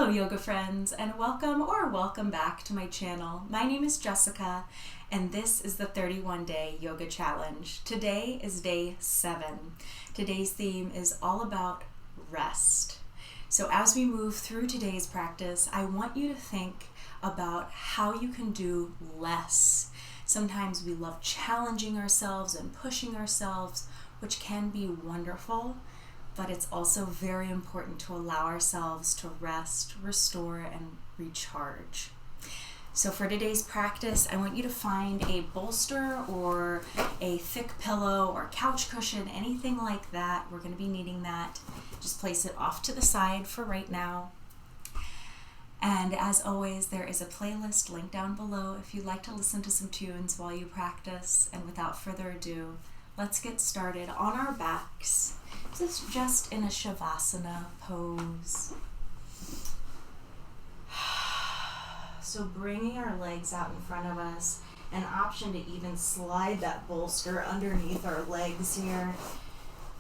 Hello yoga friends, and welcome back to my channel. My name is Jessica and this is the 31-day yoga challenge. Today is day 7. Today's theme is all about rest. So as we move through today's practice, I want you to think about how you can do less. Sometimes we love challenging ourselves and pushing ourselves, which can be wonderful. But it's also very important to allow ourselves to rest, restore, and recharge. So for today's practice, I want you to find a bolster or a thick pillow or couch cushion, anything like that. We're going to be needing that. Just place it off to the side for right now. And as always, there is a playlist linked down below if you'd like to listen to some tunes while you practice. And without further ado, let's get started on our backs. This is just in a Shavasana pose. So bringing our legs out in front of us, an option to even slide that bolster underneath our legs here.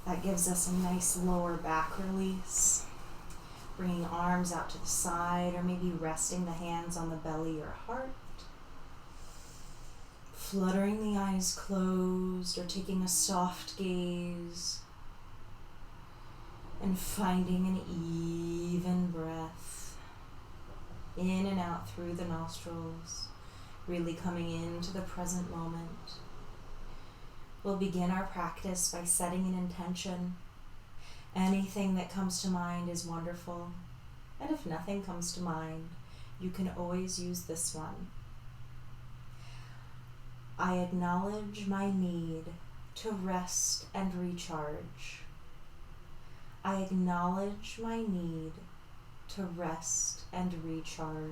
That gives us a nice lower back release. Bringing arms out to the side, or maybe resting the hands on the belly or heart. Fluttering the eyes closed or taking a soft gaze. And finding an even breath. In and out through the nostrils. Really coming into the present moment. We'll begin our practice by setting an intention. Anything that comes to mind is wonderful. And if nothing comes to mind, you can always use this one. I acknowledge my need to rest and recharge. I acknowledge my need to rest and recharge.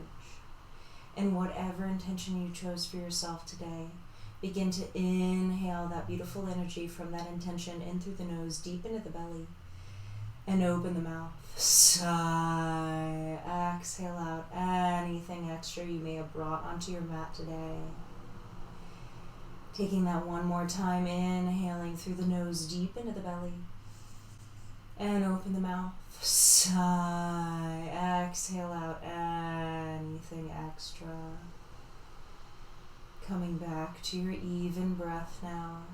In whatever intention you chose for yourself today, begin to inhale that beautiful energy from that intention in through the nose, deep into the belly, and open the mouth. Sigh. Exhale out anything extra you may have brought onto your mat today. Taking that one more time, inhaling through the nose, deep into the belly. And open the mouth. Sigh. Exhale out anything extra. Coming back to your even breath now.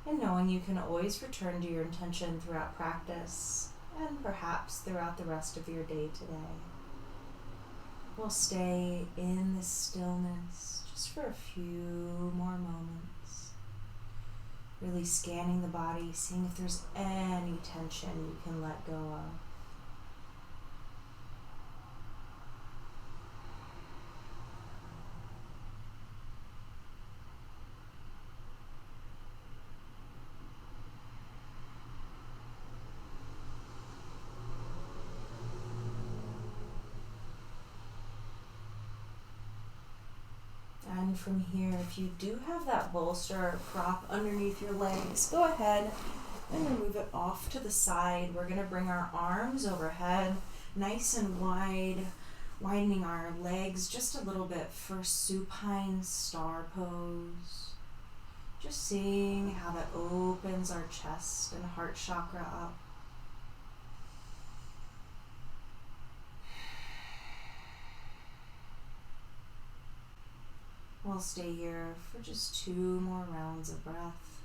And knowing you can always return to your intention throughout practice. And perhaps throughout the rest of your day today. We'll stay in this stillness just for a few more moments. Really scanning the body, seeing if there's any tension you can let go of. And from here, if you do have that bolster or prop underneath your legs, go ahead and remove it off to the side. We're going to bring our arms overhead, nice and wide, widening our legs just a little bit for supine star pose. Just seeing how that opens our chest and heart chakra up. We'll stay here for just 2 more rounds of breath.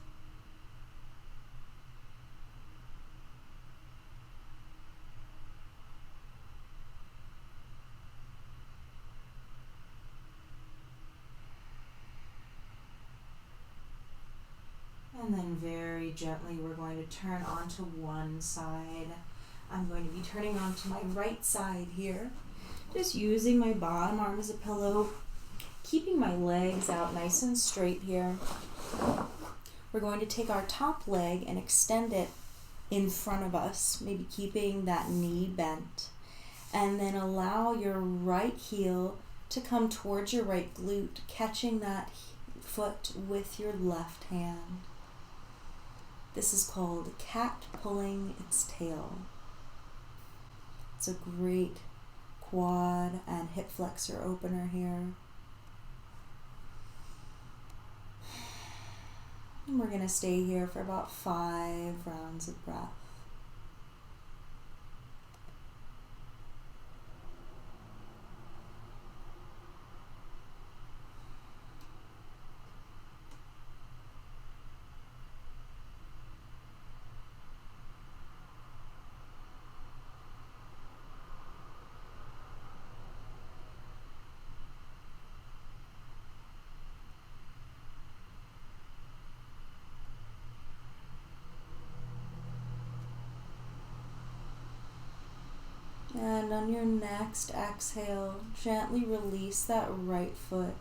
And then very gently we're going to turn onto one side. I'm going to be turning onto my right side here. Just using my bottom arm as a pillow. Keeping my legs out nice and straight here. We're going to take our top leg and extend it in front of us, maybe keeping that knee bent. And then allow your right heel to come towards your right glute, catching that foot with your left hand. This is called cat pulling its tail. It's a great quad and hip flexor opener here. And we're going to stay here for about 5 rounds of breath. And on your next exhale, gently release that right foot.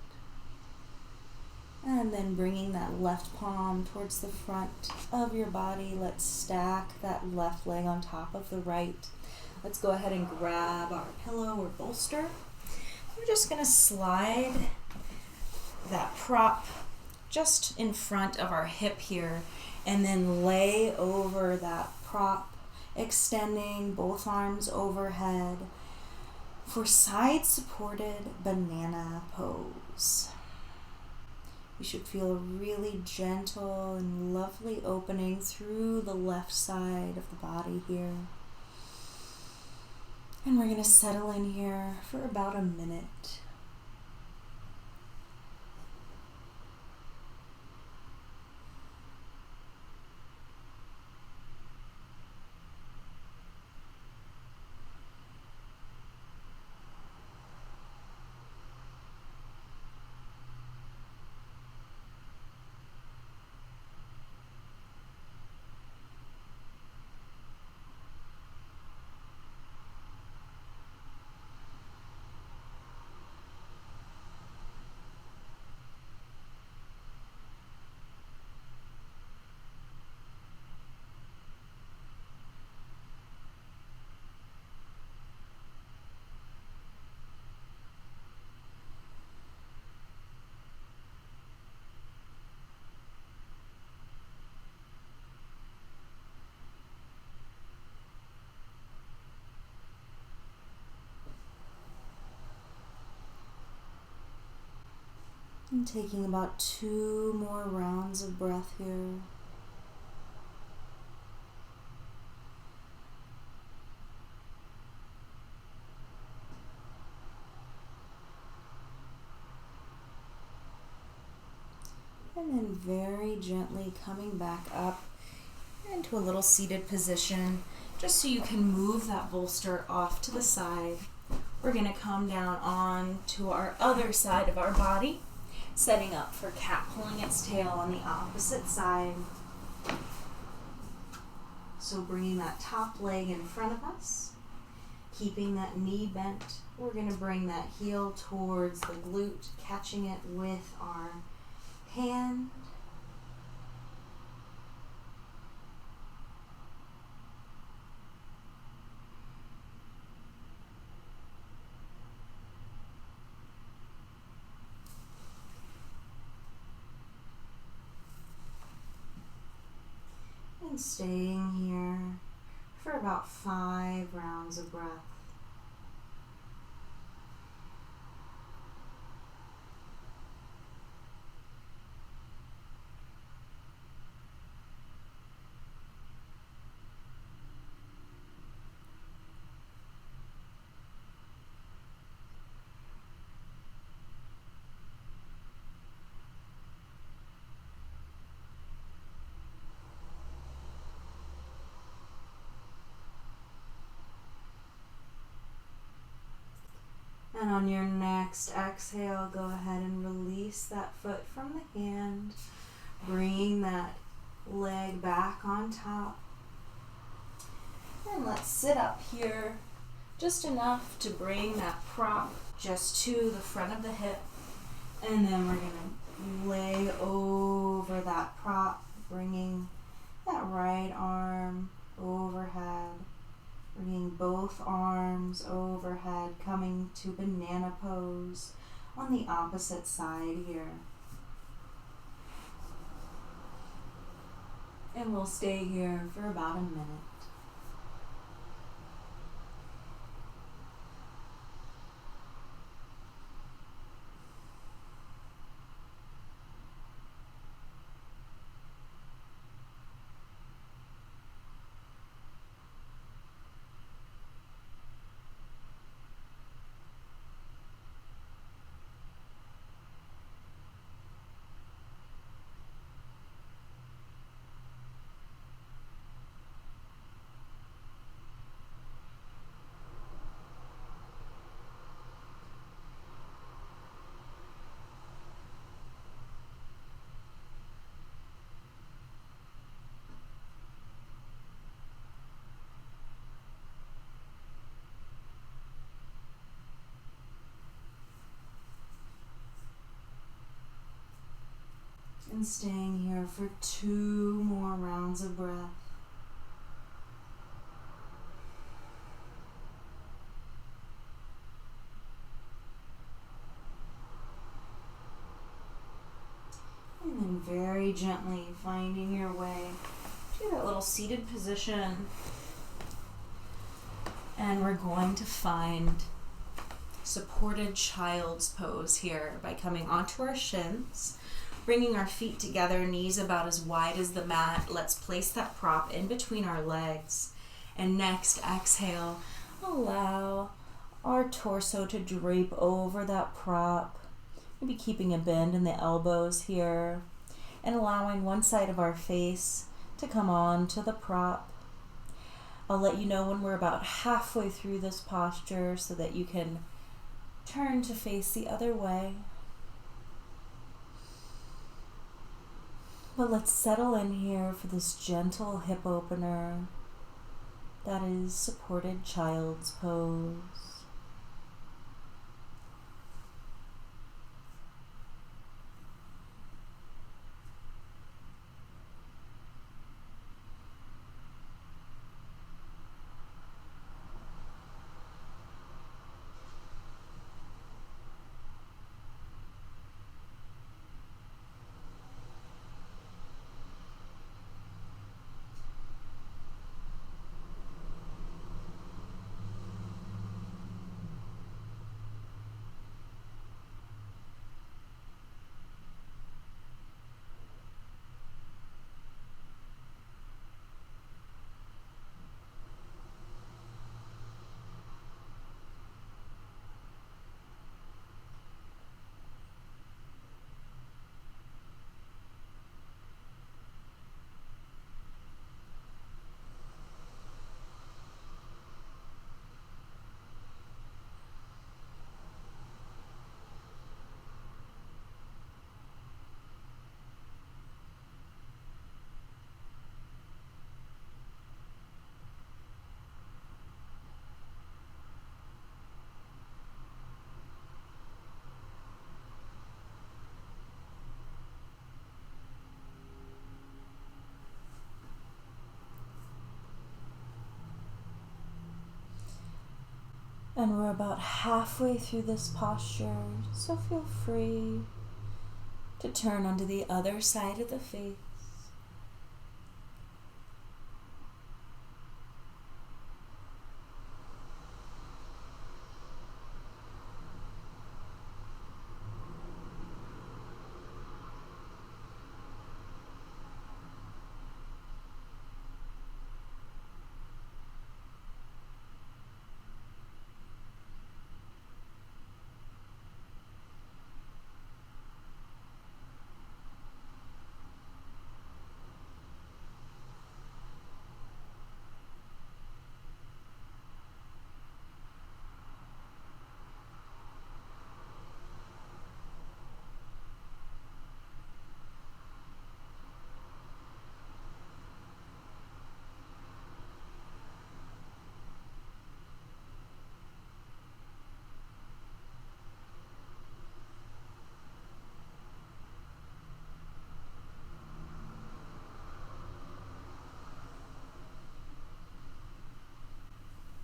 And then bringing that left palm towards the front of your body. Let's stack that left leg on top of the right. Let's go ahead and grab our pillow or bolster. We're just going to slide that prop just in front of our hip here, and then lay over that prop, extending both arms overhead for side supported banana pose. You should feel a really gentle and lovely opening through the left side of the body here. And we're going to settle in here for about a minute. And taking about 2 more rounds of breath here. And then very gently coming back up into a little seated position, just so you can move that bolster off to the side. We're going to come down on to our other side of our body, setting up for cat pulling its tail on the opposite side. So bringing that top leg in front of us, keeping that knee bent. We're going to bring that heel towards the glute, catching it with our hand. And staying here for about 5 rounds of breath. And on your next exhale, go ahead and release that foot from the hand, bringing that leg back on top. And let's sit up here just enough to bring that prop just to the front of the hip. And then we're going to lay over that prop, bringing that right arm overhead. Bringing both arms overhead, coming to banana pose on the opposite side here. And we'll stay here for about a minute. And staying here for 2 more rounds of breath. And then very gently finding your way to that little seated position. And we're going to find supported child's pose here by coming onto our shins, bringing our feet together, knees about as wide as the mat. Let's place that prop in between our legs. And next, exhale, allow our torso to drape over that prop. Maybe keeping a bend in the elbows here and allowing one side of our face to come on to the prop. I'll let you know when we're about halfway through this posture so that you can turn to face the other way. But let's settle in here for this gentle hip opener that is supported child's pose. And we're about halfway through this posture, so feel free to turn onto the other side of the face.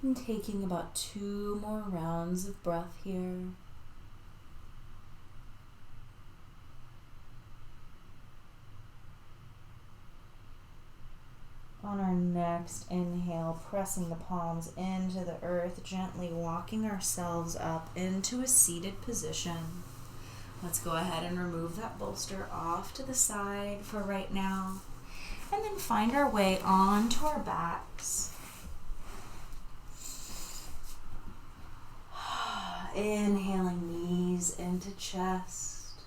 And taking about 2 more rounds of breath here. On our next inhale, pressing the palms into the earth, gently walking ourselves up into a seated position. Let's go ahead and remove that bolster off to the side for right now. And then find our way onto our backs. Inhaling knees into chest.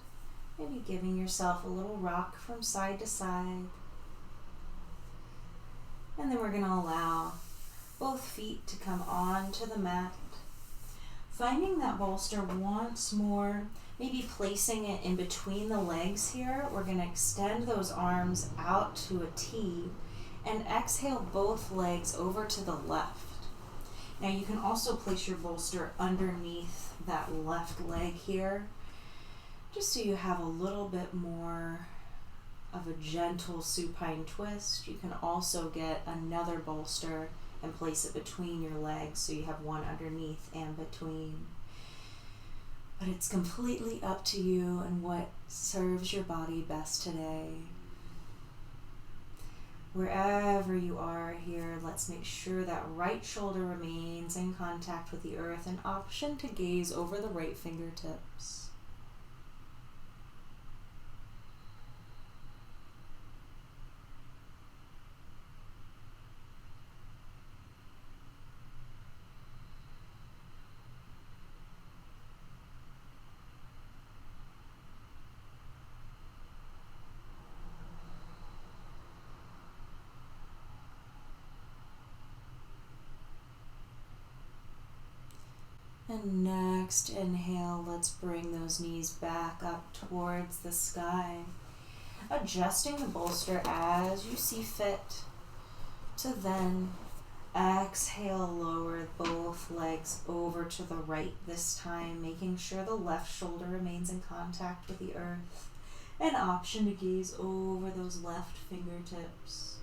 Maybe giving yourself a little rock from side to side. And then we're going to allow both feet to come onto the mat. Finding that bolster once more, maybe placing it in between the legs here. We're going to extend those arms out to a T and exhale both legs over to the left. Now you can also place your bolster underneath that left leg here, just so you have a little bit more of a gentle supine twist. You can also get another bolster and place it between your legs so you have one underneath and between. But it's completely up to you and what serves your body best today. Wherever you are here, let's make sure that right shoulder remains in contact with the earth, an option to gaze over the right fingertips. And next inhale, let's bring those knees back up towards the sky, adjusting the bolster as you see fit, to then exhale, lower both legs over to the right this time, making sure the left shoulder remains in contact with the earth. An option to gaze over those left fingertips.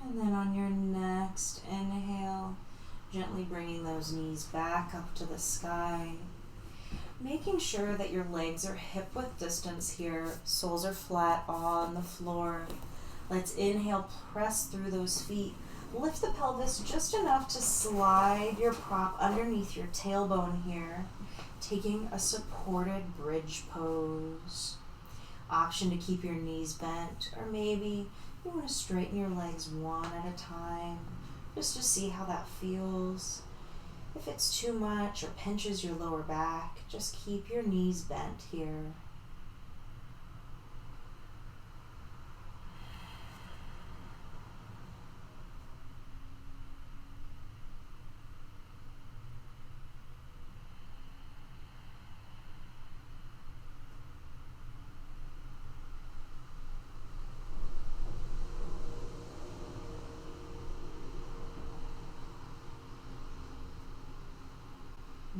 And then on your next inhale, gently bringing those knees back up to the sky, making sure that your legs are hip-width distance here, soles are flat on the floor. Let's inhale, press through those feet, lift the pelvis just enough to slide your prop underneath your tailbone here, taking a supported bridge pose. Option to keep your knees bent, or maybe you want to straighten your legs one at a time, just to see how that feels. If it's too much or pinches your lower back, just keep your knees bent here.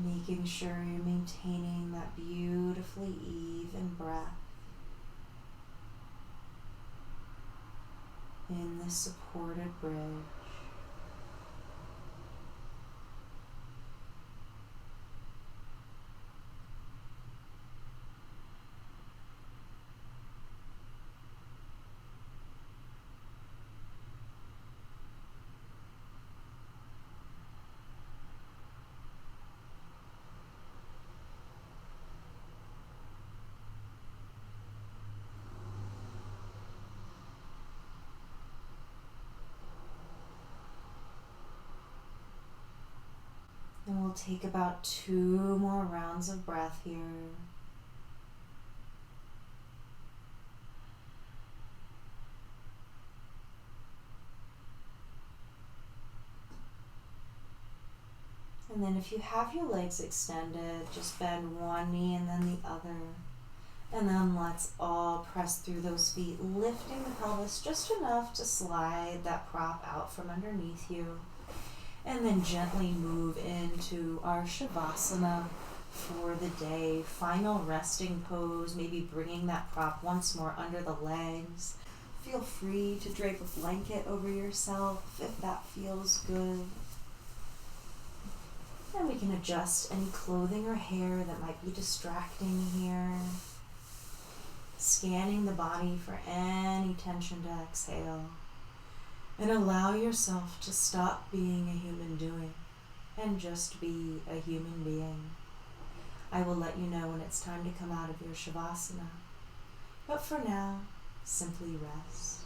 Making sure you're maintaining that beautifully even breath in this supported bridge. And we'll take about 2 more rounds of breath here. And then if you have your legs extended, just bend one knee and then the other. And then let's all press through those feet, lifting the pelvis just enough to slide that prop out from underneath you. And then gently move into our Shavasana for the day. Final resting pose, maybe bringing that prop once more under the legs. Feel free to drape a blanket over yourself if that feels good. And we can adjust any clothing or hair that might be distracting here. Scanning the body for any tension to exhale. And allow yourself to stop being a human doing and just be a human being. I will let you know when it's time to come out of your Shavasana. But for now, simply rest.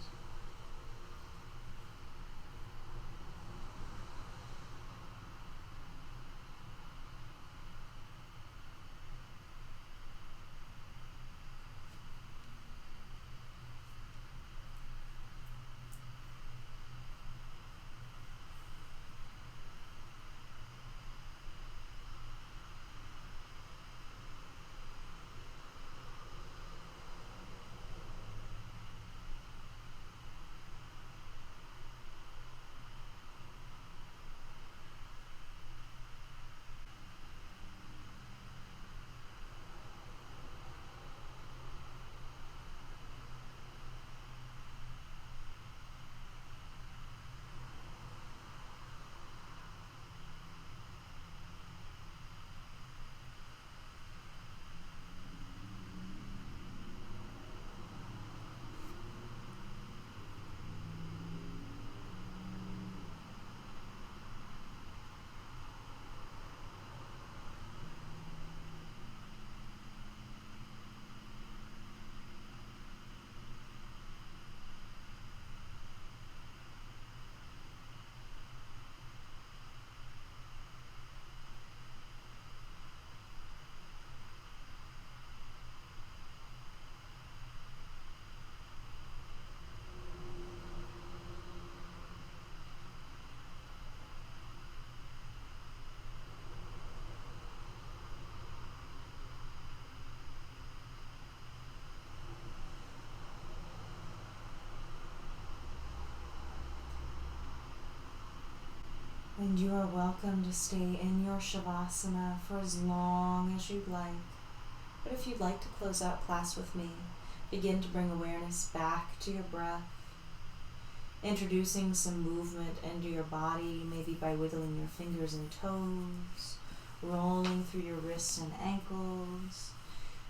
And you are welcome to stay in your Shavasana for as long as you'd like. But if you'd like to close out class with me, begin to bring awareness back to your breath, introducing some movement into your body, maybe by wiggling your fingers and toes, rolling through your wrists and ankles,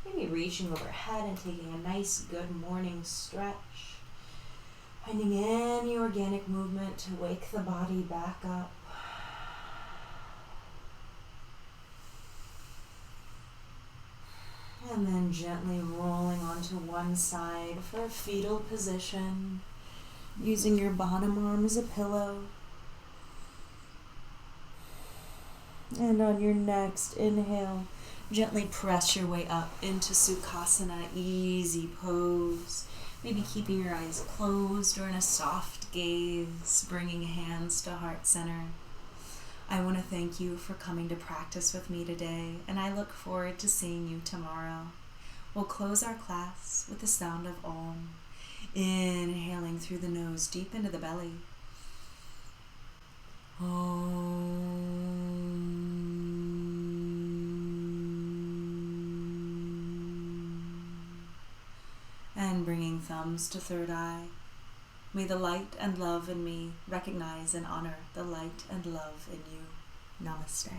maybe reaching overhead and taking a nice good morning stretch, finding any organic movement to wake the body back up. And then gently rolling onto one side for a fetal position, using your bottom arm as a pillow. And on your next inhale, gently press your way up into Sukhasana, easy pose. Maybe keeping your eyes closed or in a soft gaze, bringing hands to heart center. I want to thank you for coming to practice with me today, and I look forward to seeing you tomorrow. We'll close our class with the sound of Om, inhaling through the nose deep into the belly. And bringing thumbs to third eye. May the light and love in me recognize and honor the light and love in you. Namaste.